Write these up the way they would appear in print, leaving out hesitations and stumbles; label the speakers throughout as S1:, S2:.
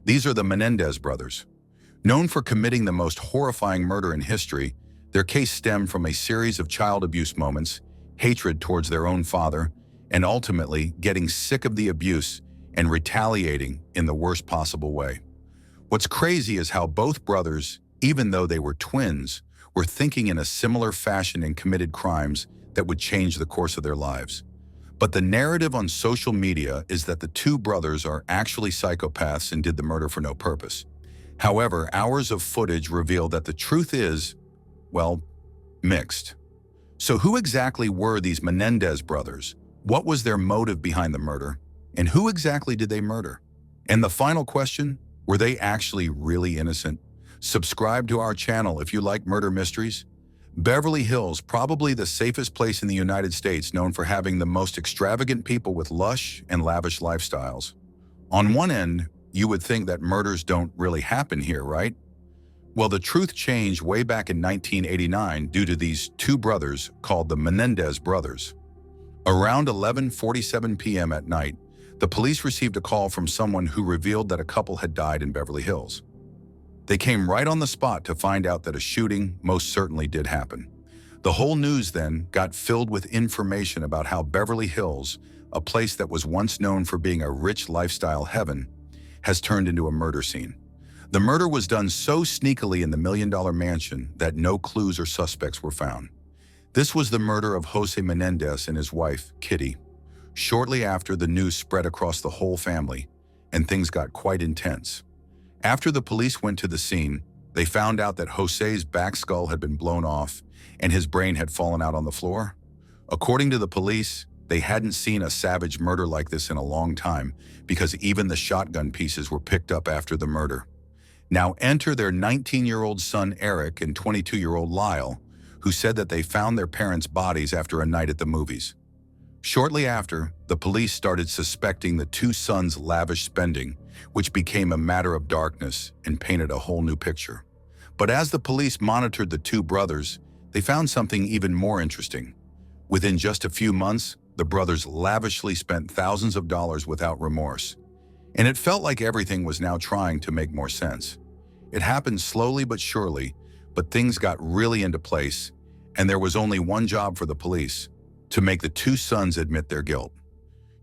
S1: These are the Menendez brothers. Known for committing the most horrifying murder in history, their case stemmed from a series of child abuse moments, hatred towards their own father, and ultimately getting sick of the abuse and retaliating in the worst possible way. What's crazy is how both brothers, even though they were twins, were thinking in a similar fashion and committed crimes that would change the course of their lives. But the narrative on social media is that the two brothers are actually psychopaths and did the murder for no purpose. However, hours of footage reveal that the truth is, well, mixed. So who exactly were these Menendez brothers? What was their motive behind the murder? And who exactly did they murder? And the final question, were they actually really innocent? Subscribe to our channel if you like murder mysteries. Beverly Hills, probably the safest place in the United States, known for having the most extravagant people with lush and lavish lifestyles. On one end, you would think that murders don't really happen here, right? Well, the truth changed way back in 1989 due to these two brothers called the Menendez Brothers. Around 11:47 p.m. at night, the police received a call from someone who revealed that a couple had died in Beverly Hills. They came right on the spot to find out that a shooting most certainly did happen. The whole news then got filled with information about how Beverly Hills, a place that was once known for being a rich lifestyle heaven, has turned into a murder scene. The murder was done so sneakily in the million-dollar mansion that no clues or suspects were found. This was the murder of Jose Menendez and his wife, Kitty. Shortly after, the news spread across the whole family, and things got quite intense. After the police went to the scene, they found out that Jose's back skull had been blown off and his brain had fallen out on the floor. According to the police, they hadn't seen a savage murder like this in a long time because even the shotgun pieces were picked up after the murder. Now enter their 19-year-old son Eric and 22-year-old Lyle, who said that they found their parents' bodies after a night at the movies. Shortly after, the police started suspecting the two sons' lavish spending, which became a matter of darkness and painted a whole new picture. But as the police monitored the two brothers, they found something even more interesting. Within just a few months, the brothers lavishly spent thousands of dollars without remorse. And it felt like everything was now trying to make more sense. It happened slowly but surely, but things got really into place, and there was only one job for the police: to make the two sons admit their guilt.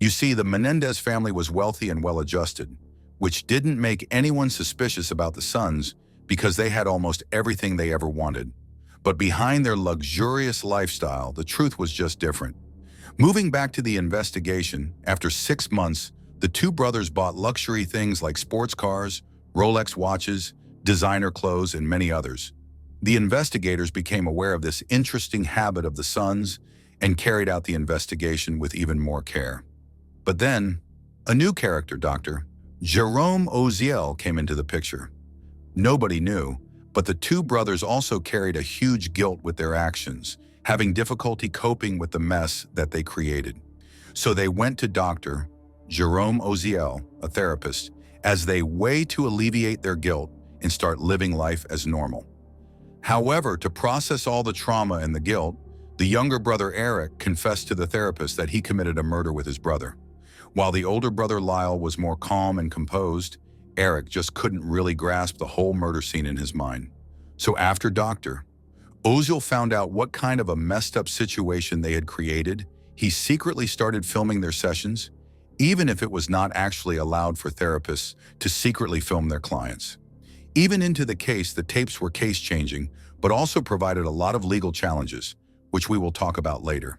S1: You see, the Menendez family was wealthy and well-adjusted, which didn't make anyone suspicious about the sons because they had almost everything they ever wanted. But behind their luxurious lifestyle, the truth was just different. Moving back to the investigation, after 6 months, the two brothers bought luxury things like sports cars, Rolex watches, designer clothes, and many others. The investigators became aware of this interesting habit of the sons and carried out the investigation with even more care. But then, a new character, Dr. Jerome Oziel, came into the picture. Nobody knew, but the two brothers also carried a huge guilt with their actions, having difficulty coping with the mess that they created. So they went to Dr. Jerome Oziel, a therapist, as a way to alleviate their guilt and start living life as normal. However, to process all the trauma and the guilt, the younger brother Eric confessed to the therapist that he committed a murder with his brother. While the older brother Lyle was more calm and composed, Eric just couldn't really grasp the whole murder scene in his mind. So after Dr. Oziel found out what kind of a messed up situation they had created, he secretly started filming their sessions, even if it was not actually allowed for therapists to secretly film their clients. Even into the case, the tapes were case-changing, but also provided a lot of legal challenges, which we will talk about later.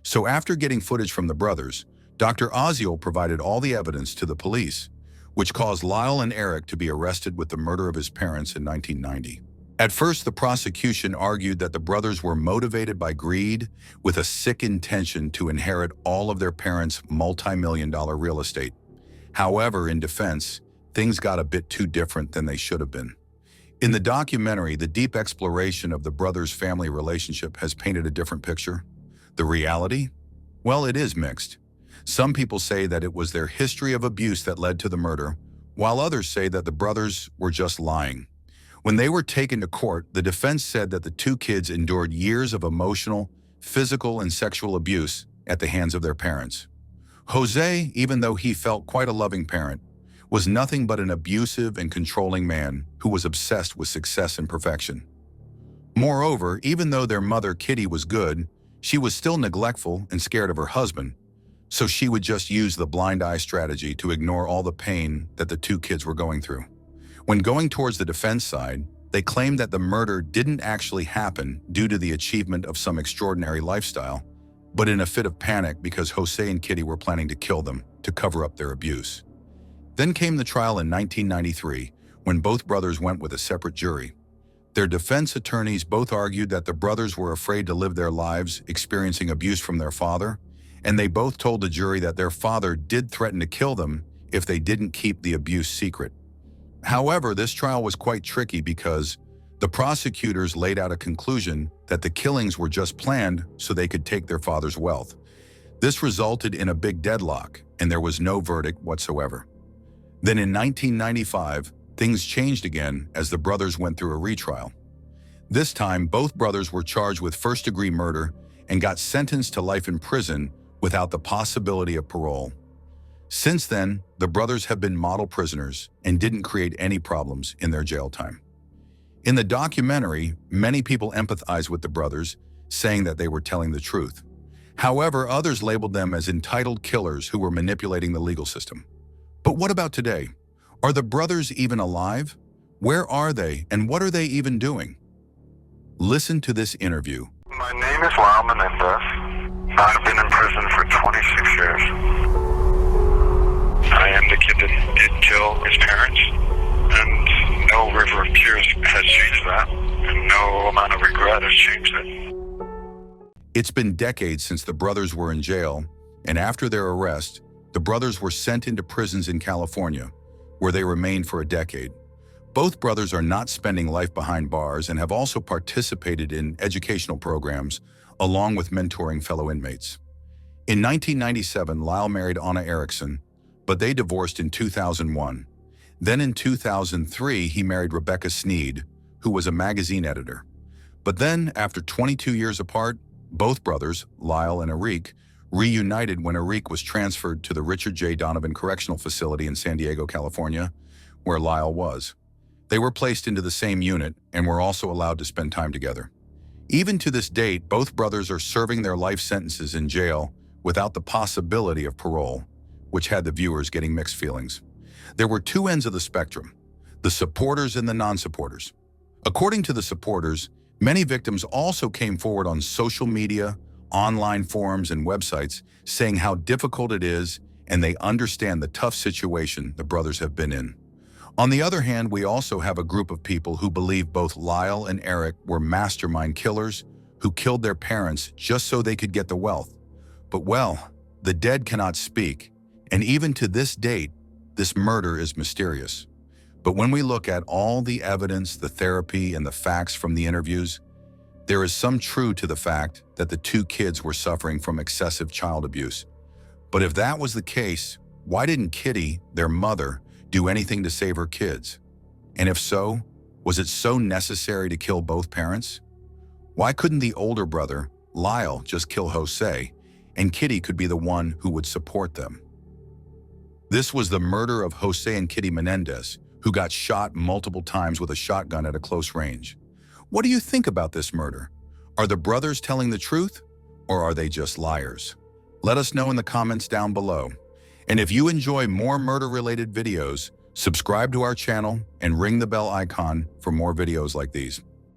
S1: So after getting footage from the brothers, Dr. Oziel provided all the evidence to the police, which caused Lyle and Eric to be arrested with the murder of his parents in 1990. At first, the prosecution argued that the brothers were motivated by greed with a sick intention to inherit all of their parents' multi-million-dollar real estate. However, in defense, things got a bit too different than they should have been. In the documentary, the deep exploration of the brothers' family relationship has painted a different picture. The reality? Well, it is mixed. Some people say that it was their history of abuse that led to the murder, while others say that the brothers were just lying. When they were taken to court, the defense said that the two kids endured years of emotional, physical, and sexual abuse at the hands of their parents. Jose, even though he felt quite a loving parent, was nothing but an abusive and controlling man who was obsessed with success and perfection. Moreover, even though their mother, Kitty, was good, she was still neglectful and scared of her husband, so she would just use the blind eye strategy to ignore all the pain that the two kids were going through. When going towards the defense side, they claimed that the murder didn't actually happen due to the achievement of some extraordinary lifestyle, but in a fit of panic because Jose and Kitty were planning to kill them to cover up their abuse. Then came the trial in 1993, when both brothers went with a separate jury. Their defense attorneys both argued that the brothers were afraid to live their lives experiencing abuse from their father, and they both told the jury that their father did threaten to kill them if they didn't keep the abuse secret. However, this trial was quite tricky because the prosecutors laid out a conclusion that the killings were just planned so they could take their father's wealth. This resulted in a big deadlock, and there was no verdict whatsoever. Then in 1995, things changed again as the brothers went through a retrial. This time, both brothers were charged with first-degree murder and got sentenced to life in prison without the possibility of parole. Since then, the brothers have been model prisoners and didn't create any problems in their jail time. In the documentary, many people empathize with the brothers, saying that they were telling the truth. However, others labeled them as entitled killers who were manipulating the legal system. But what about today? Are the brothers even alive? Where are they, and what are they even doing? Listen to this interview.
S2: My name is Menendez. I've been in prison for 26 years. I am the kid that did kill his parents, and no river of tears has changed that, and no amount of regret has changed it.
S1: It's been decades since the brothers were in jail, and after their arrest, the brothers were sent into prisons in California, where they remained for a decade. Both brothers are not spending life behind bars and have also participated in educational programs, along with mentoring fellow inmates. In 1997, Lyle married Anna Erickson, but they divorced in 2001. Then in 2003, he married Rebecca Sneed, who was a magazine editor. But then, after 22 years apart, both brothers, Lyle and Eric, reunited when Eric was transferred to the Richard J. Donovan Correctional Facility in San Diego, California, where Lyle was. They were placed into the same unit and were also allowed to spend time together. Even to this date, both brothers are serving their life sentences in jail without the possibility of parole, which had the viewers getting mixed feelings. There were two ends of the spectrum, the supporters and the non-supporters. According to the supporters, many victims also came forward on social media, online forums, and websites saying how difficult it is and they understand the tough situation the brothers have been in. On the other hand, we also have a group of people who believe both Lyle and Eric were mastermind killers who killed their parents just so they could get the wealth. But well, the dead cannot speak, and even to this date, this murder is mysterious. But when we look at all the evidence, the therapy, and the facts from the interviews, there is some truth to the fact that the two kids were suffering from excessive child abuse. But if that was the case, why didn't Kitty, their mother, do anything to save her kids? And if so, was it so necessary to kill both parents? Why couldn't the older brother, Lyle, just kill Jose, and Kitty could be the one who would support them? This was the murder of Jose and Kitty Menendez, who got shot multiple times with a shotgun at a close range. What do you think about this murder? Are the brothers telling the truth, or are they just liars? Let us know in the comments down below. And if you enjoy more murder-related videos, subscribe to our channel and ring the bell icon for more videos like these.